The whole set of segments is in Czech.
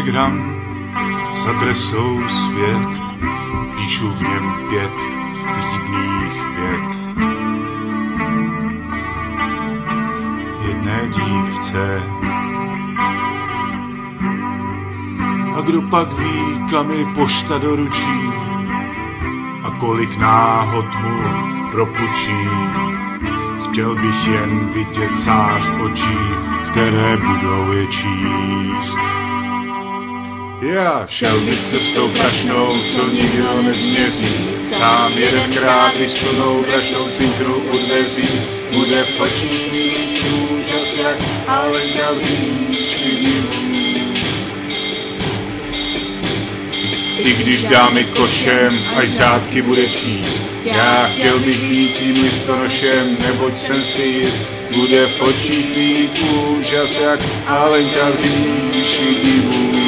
telegram s adresou svět, píšu v něm 5 lídných vět. Jedné dívce. A kdo pak ví, kam mi pošta doručí a kolik náhod mu propučí. Chtěl bych jen vidět zář očí, které budou je číst. Já šel bych cestou prašnou, co nikdo nezměří. Sám jedenkrát, když plnou prašnou cinknu u dveří, bude v očích mít úžas jak Alenka z říši. I když dámy košem, až řádky bude číst. Já chtěl bych být tím listonošem, neboť jsem si jist, bude v očích mít úžas jak Alenka v říši divů.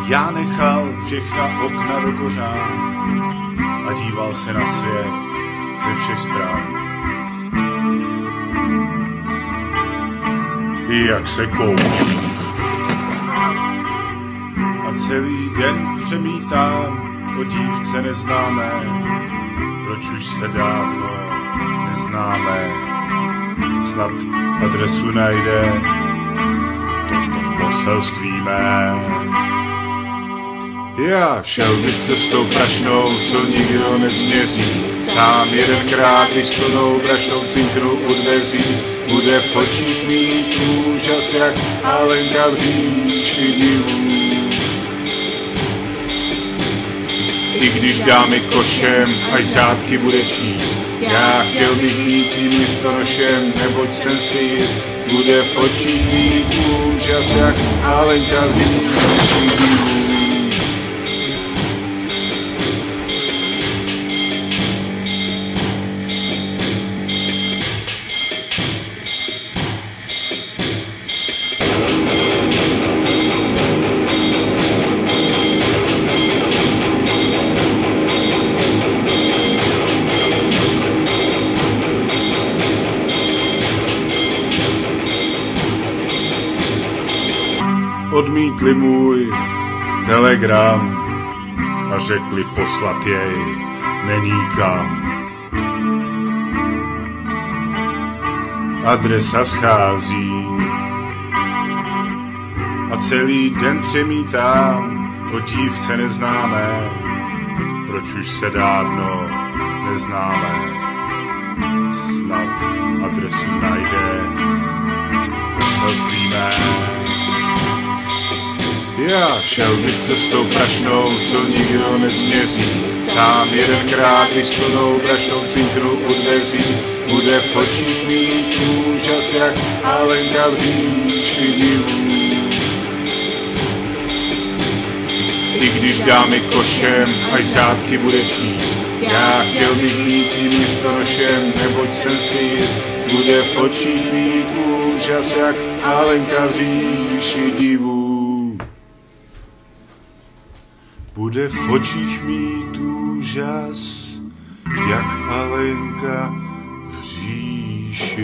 Já nechal všechna okna do kořán a díval se na svět ze všech stran. Jak se kouří. A celý den přemítám o dívce neznámé, proč už se dávno neznáme. Snad adresu najde toto poselství mé. Já šel bych cestou prašnou, co nikdo nezměří. Sám jedenkrát, když plnou prašnou cinknu u dveří, bude v očích mít úžas jak Alenka v říši divů. I když dámy košem, až řádky bude číst. Já chtěl bych být tím listonošem, neboť jsem si jist, bude v očích mít úžas jak Alenka v říši divů. Odmítli můj telegram a řekli poslat jej není kam. Adresa schází a celý den přemítám o dívce neznámé, proč už se dávno neznáme. Snad adresu najde poselství mé. Já šel bych cestou prašnou, co nikdo nezměří. Sám jedenkrát, když plnou prašnou cinknu u dveří, bude v očích mít úžas jak Alenka v říši divů. I když dámy košem, až řádky bude číst. Já chtěl bych být tím listonošem, neboť jsem si jist, bude v očích mít úžas jak Alenka v říši divů. Bude v očích mít úžas, jak Alenka v říši.